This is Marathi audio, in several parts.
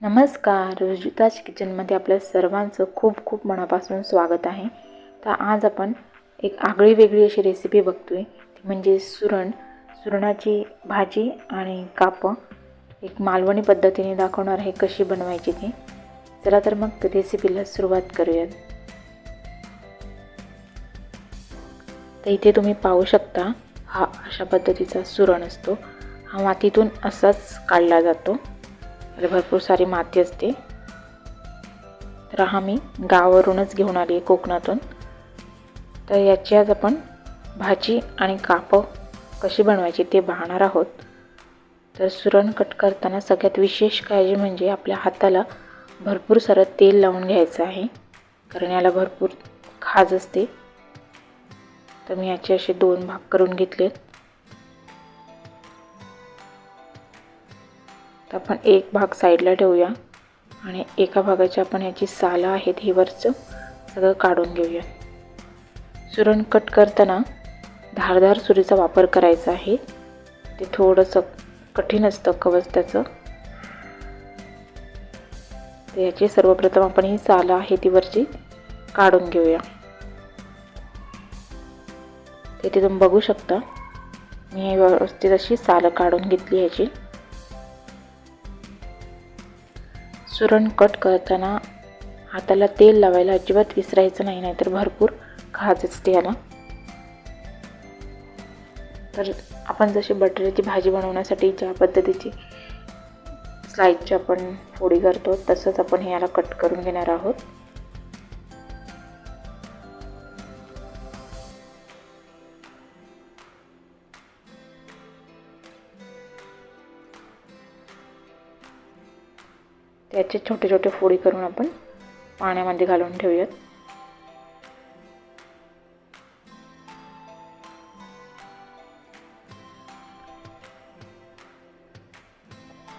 नमस्कार, रुजुताज किचनमध्ये आपल्या सर्वांचं खूप खूप मनापासून स्वागत आहे. तर आज आपण एक आगळी वेगळी अशी रेसिपी बघतोय, ती म्हणजे सुरणाची भाजी आणि कापं एक मालवणी पद्धतीने दाखवणार आहे कशी बनवायची ती. चला तर मग रेसिपीला सुरुवात करूयात. तर इथे तुम्ही पाहू शकता, हा अशा पद्धतीचा सुरण असतो. हा मातीतून असाच काढला जातो. याला भरपूर सारी माती असते. तर हा मी गावावरूनच घेऊन आली आहे, कोकणातून. तर याची आज आपण भाजी आणि कापं कशी बनवायची ते पाहणार आहोत. तर सुरण कट करताना सगळ्यात विशेष काळजी म्हणजे आपल्या हाताला भरपूर सारं तेल लावून घ्यायचं आहे, कारण याला भरपूर खाज असते. तर मी याचे असे 2 भाग करून घेतलेत. तर आपण एक भाग साईडला ठेवूया आणि एका भागाची आपण याची सालं आहेत हे वरचं सगळं काढून घेऊया. सुरण कट करताना धारदार सुरीचा वापर करायचा आहे. ते थोडंसं कठीण असतं कवच त्याचं. तर याची सर्वप्रथम आपण ही सालं आहे ती वरची काढून घेऊया. ते तुम्ही बघू शकता, मी व्यवस्थित अशी सालं काढून घेतली याची. सुरण कट करताना हाताला तेल लावायला अजिबात विसरायचं नाही, नाहीतर भरपूर खाज असते याला. तर आपण जशी बटाट्याची भाजी बनवण्यासाठी ज्या पद्धतीची स्लाइसची आपण फोडी करतो, तसंच आपण हे याला कट करून घेणार आहोत. त्याचे छोटे छोटे फोडी करून आपण पाण्यामध्ये घालून ठेवूयात.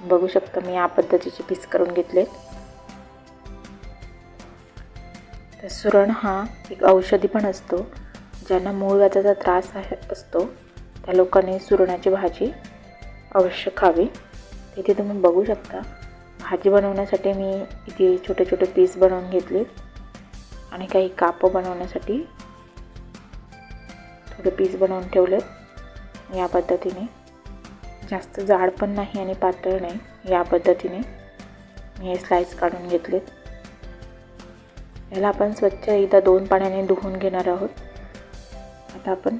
बघू शकता, मी या पद्धतीचे पीस करून घेतलेत. तर सुरण हा एक औषधी पण असतो. ज्यांना मूळव्याधाचा त्रास असतो त्या लोकांनी सुरणाची भाजी अवश्य खावी. इथे तुम्ही बघू शकता, भाजी बनवण्यासाठी मी इथे छोटे छोटे पीस बनवून घेतले आणि काही कापं बनवण्यासाठी थोडे पीस बनवून ठेवलेत. या पद्धतीने जास्त जाड पण नाही आणि पातळ नाही, या पद्धतीने मी हे स्लाइस काढून घेतलेत. याला आपण स्वच्छ एकदा 2 पाण्याने धुवून घेणार आहोत. आता आपण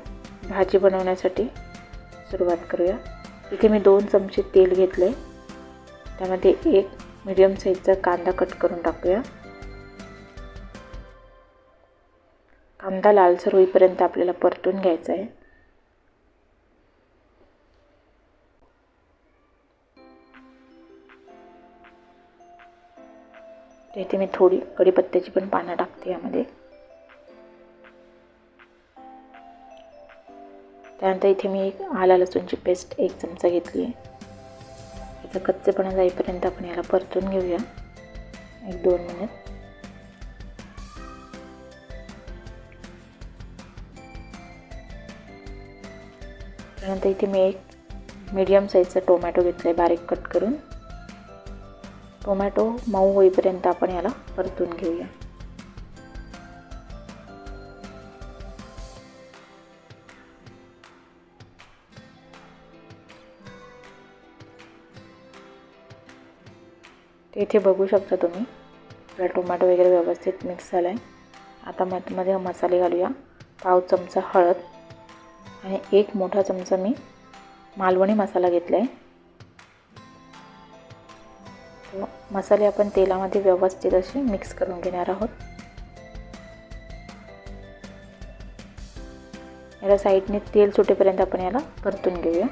भाजी बनवण्यासाठी सुरुवात करूया. इथे मी 2 चमचे तेल घेतले. त्यामध्ये एक मीडियम साईजचा कांदा कट करून टाकूया. कांदा लालसर होईपर्यंत आपल्याला परतून घ्यायचा आहे. इथे मी थोडी कढीपत्त्याची पण पानं टाकते यामध्ये. त्यानंतर इथे मी एक आला लसूणची पेस्ट 1 चमचा घेतली आहे. याचा कच्चेपणा जाईपर्यंत आपण याला परतून घेऊया 1-2 मिनिट. त्यानंतर इथे मी एक मीडियम साईजचा टोमॅटो घेतला आहे बारीक कट करून. टोमॅटो मऊ होईपर्यंत आपण याला परतून घेऊया. इथे बघू शकता तुम्ही, आपला टोमॅटो वगैरे व्यवस्थित मिक्स झाला आहे. आता मध्ये मसाले घालूया. पाव चमचा हळद आणि 1 मोठा चमचा मी मालवणी मसाला घेतला आहे. मसाले आपण तेलामध्ये व्यवस्थित असे मिक्स करून घेणार आहोत. याला साईडने तेल सुटेपर्यंत आपण याला परतून घेऊया.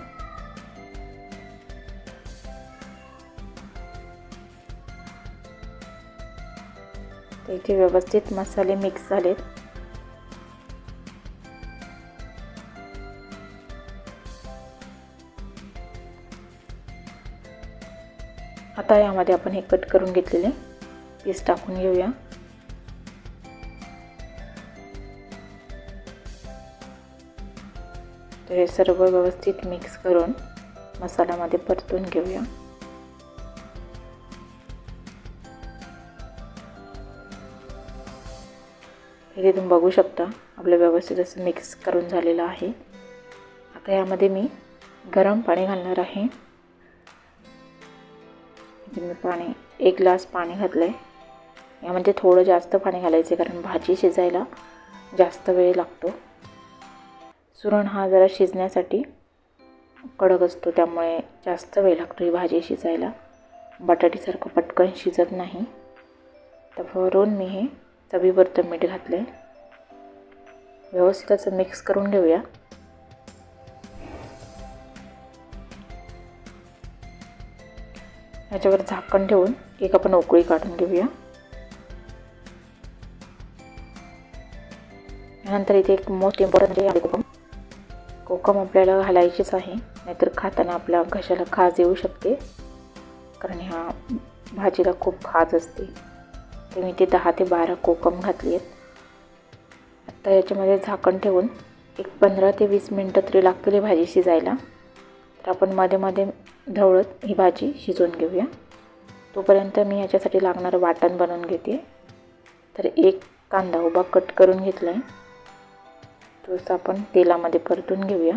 तर इथे व्यवस्थित मसाले मिक्स झालेत. आता यामध्ये आपण हे कट करून घेतलेले पीस टाकून घेऊया. तर हे सर्व व्यवस्थित मिक्स करून मसाल्यामध्ये परतून घेऊया. इथे तुम्ही बघू शकता आपलं व्यवस्थित असं मिक्स करून झालेलं आहे. आता यामध्ये मी गरम पाणी घालणार आहे. इथे मी पाणी 1 ग्लास पाणी घातलं आहे. यामध्ये थोडं जास्त पाणी घालायचं कारण भाजी शिजायला जास्त वेळ लागतो. सुरण हा जरा शिजण्यासाठी कडक असतो, त्यामुळे जास्त वेळ लागतो ही भाजी शिजायला. बटाट्यासारखं पटकन शिजत नाही. तर वरून मी हे चवीपुरतं मीठ घातलं आहे. व्यवस्थित असं मिक्स करून घेऊया. याच्यावर झाकण ठेवून एक आपण उकळी काढून घेऊया. यानंतर इथे एक मोस्ट इम्पॉर्टंट आहे कोकम. कोकम आपल्याला घालायचीच आहे, नाहीतर खाताना आपल्या घशाला खाज येऊ शकते, कारण ह्या भाजीला खूप खाज असते. तर मी ते 10 ते 12 कोकम घातली आहेत. आता याच्यामध्ये झाकण ठेवून एक 15 ते 20 मिनटं तरी लागतील ही भाजी शिजायला. तर आपण मध्ये मध्ये ढवळत ही भाजी शिजवून घेऊया. तोपर्यंत मी याच्यासाठी लागणारं वाटण बनवून घेते. तर एक कांदा उभा कट करून घेतला आहे, तोच आपण तेलामध्ये परतून घेऊया.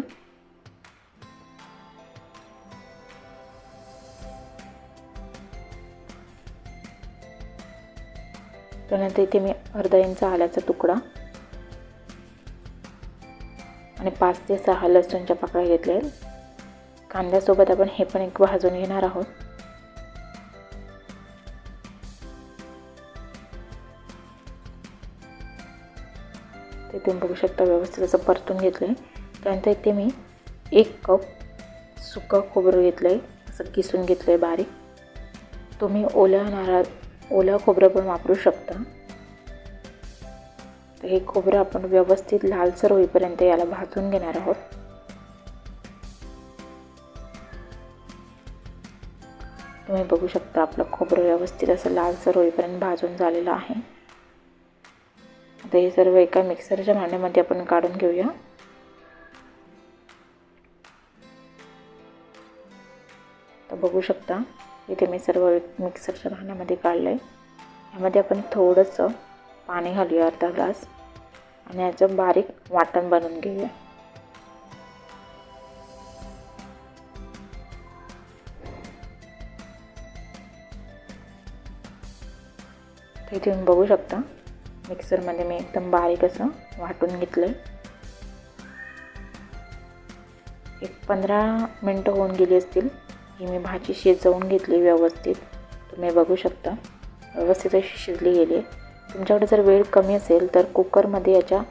त्यानंतर इथे मी अर्धा इंच आल्याचा तुकडा आणि 5 ते 6 लसूणच्या पाकळ्या घेतल्या आहेत. कांद्यासोबत आपण हे पण एक भाजून घेणार आहोत. ते तुम्ही बघू शकता व्यवस्थित असं परतून घेतलं आहे. त्यानंतर इथे मी 1 कप सुकं खोबरं घेतलं आहे, असं किसून घेतलं आहे बारीक. तुम्ही ओलं खोबरं पण वापरू शकता. तर हे खोबरं आपण व्यवस्थित लालसर होईपर्यंत याला भाजून घेणार आहोत. तुम्ही बघू शकता आपलं खोबरं व्यवस्थित असं लालसर होईपर्यंत भाजून झालेलं आहे. आता हे सर्व एका मिक्सरच्या भांड्यामध्ये आपण काढून घेऊया. तर बघू शकता इथे मी सर्व मिक्सरच्या भांड्यामध्ये काढलं आहे. यामध्ये आपण थोडंसं पाणी घालूया, अर्धा ग्लास, आणि याचं बारीक वाटण बनवून घेऊया. तर इथे तुम्ही बघू शकता मिक्सरमध्ये मी एकदम बारीक असं वाटून घेतलं आहे. एक 15 मिनटं होऊन गेली असतील. ही मी भाजी शिजवून घेतली व्यवस्थित. तुम्ही बघू शकता व्यवस्थित अशी शिजली गेली आहे. तुमच्याकडे जर वेळ कमी असेल तर कुकरमध्ये याच्या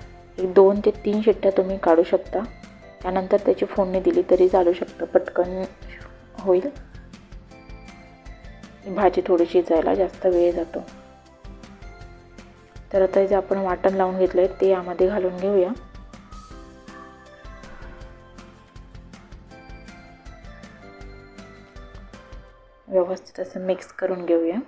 2 ते 3 शिट्ट्या तुम्ही काढू शकता. त्यानंतर त्याची फोडणी दिली तरी चालू शकतं, पटकन होईल. भाजी थोडी शिजायला जास्त वेळ जातो. तर आता जे आपण वाटण लावून घेतलं आहे ते यामध्ये घालून घेऊया. व्यवस्थित असं मिक्स करून घेऊया.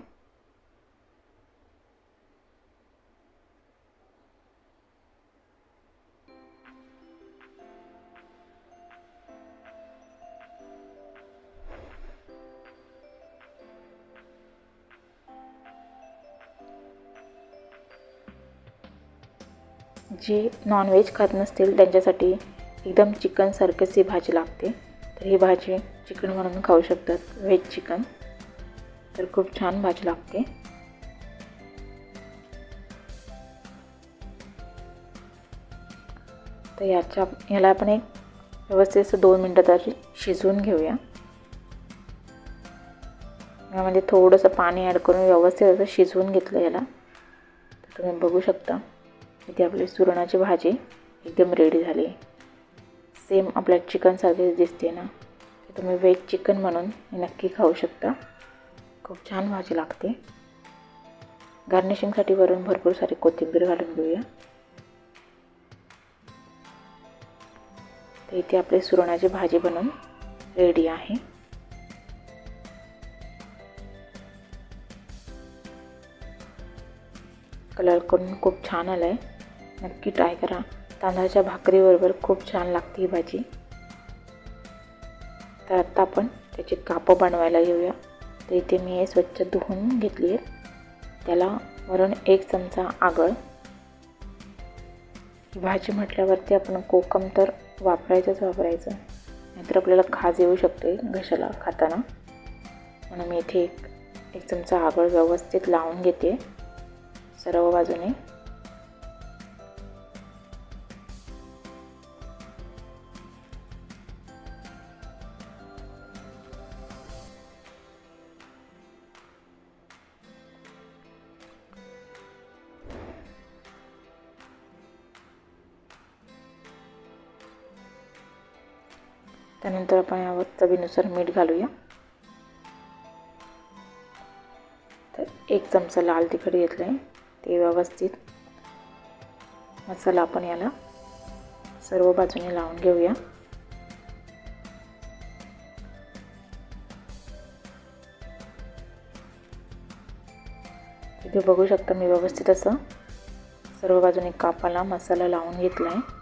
जे नॉनव्हेज खात नसतील त्यांच्यासाठी एकदम चिकनसारखीच ही भाजी लागते. तर ही भाजी चिकन म्हणून खाऊ शकतात, व्हेज चिकन. तर खूप छान भाजी लागते. तर याला आपण एक व्यवस्थित असं 2 मिनटं तरी शिजवून घेऊया. यामध्ये थोडंसं पाणी ॲड करून व्यवस्थित असं शिजवून घेतलं याला. तर तुम्ही बघू शकता इथे आपली सुरणाची भाजी एकदम रेडी झाली. सेम आपल्या चिकनसारखीच दिसते ना. तर तुम्ही व्हेज चिकन म्हणून नक्की खाऊ शकता. खूप छान भाजी लागते. गार्निशिंगसाठी वरून भरपूर सारी कोथिंबीर घालून घेऊया. तर इथे आपली सुरणाची भाजी बनवून रेडी आहे. कलर करून खूप छान आला आहे. नक्की ट्राय करा. तांदळाच्या भाकरीबरोबर खूप छान लागते ही भाजी. तर आता आपण त्याची कापं बनवायला घेऊया. तर इथे मी हे स्वच्छ धुवून घेतली आहे. त्याला वरून 1 चमचा आगळ, ही भाजी म्हटल्यावरती आपण कोकम तर वापरायचं, नाहीतर आपल्याला खाज येऊ शकते घशाला खाताना. म्हणून मी इथे एक चमचा आगळ व्यवस्थित लावून घेते सर्व बाजूने. त्यानंतर आपण यावर चवीनुसार मीठ घालूया. तर 1 चमचा लाल तिखट घेतलं आहे. ते व्यवस्थित मसाला आपण याला सर्व बाजूने लावून घेऊया. इथे बघू शकता मी व्यवस्थित असं सर्व बाजूने कापाला मसाला लावून घेतला आहे.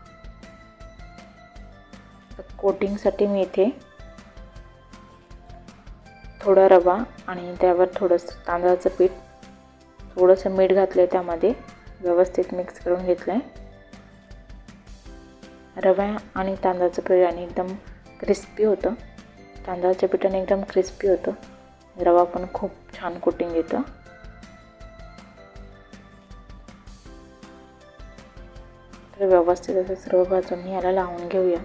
कोटिंगसाठी मी इथे थोडा रवा आणि त्यावर थोडंसं तांदळाचं पीठ, थोडंसं मीठ घातलं आहे, त्यामध्ये व्यवस्थित मिक्स करून घेतलं आहे. रवा आणि तांदळाचं पीठाने एकदम क्रिस्पी होतं. तांदळाच्या पिठाने एकदम क्रिस्पी होतं. रवा पण खूप छान कोटिंग येतं. तर व्यवस्थित असं सर्व बाजूंनी याला लावून घेऊया.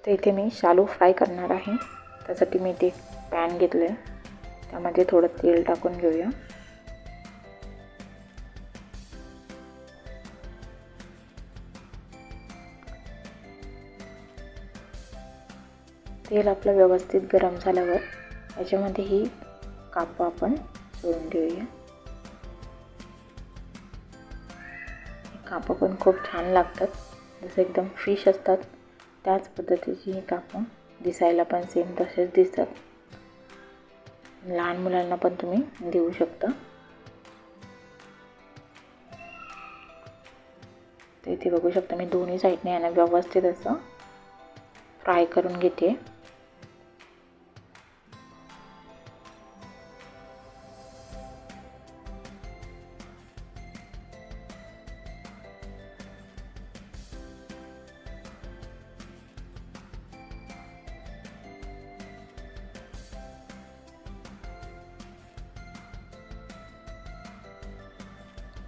तर इथे मी शालू फ्राय करणार आहे. त्यासाठी मी इथे पॅन घेतलं आहे. त्यामध्ये थोडं तेल टाकून घेऊया. तेल आपलं व्यवस्थित गरम झाल्यावर याच्यामध्ये ही कापं आपण सोडून घेऊया. कापं पण खूप छान लागतात, जसं एकदम फिश असतात त्याच पद्धतीची ही कापं दिसायला पण सेम तसेच दिसतात. लहान मुलांना पण तुम्ही देऊ शकता. तर इथे बघू शकता मी दोन्ही साईडने याला व्यवस्थित असं फ्राय करून घेते.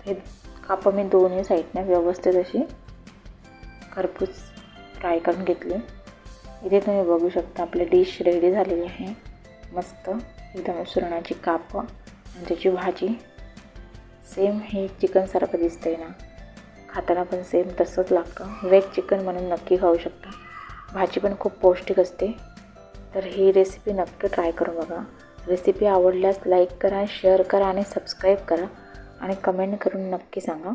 हे कापं मी दोन्ही साईडने व्यवस्थित अशी खरपूस फ्राय करून घेतली. इथे तुम्ही बघू शकता आपली डिश रेडी झालेली आहे. मस्त एकदम सुरणाची कापं आणि त्याची भाजी सेम हे चिकनसारखं दिसतंय ना, खाताना पण सेम तसंच लागतं. वेज चिकन म्हणून नक्की खाऊ शकता. भाजी पण खूप पौष्टिक असते. तर ही रेसिपी नक्की ट्राय करून बघा. रेसिपी आवडल्यास लाईक करा, शेअर करा आणि सबस्क्राईब करा आणि कमेंट करून नक्की सांगा.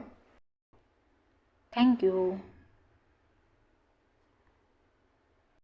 थँक्यू.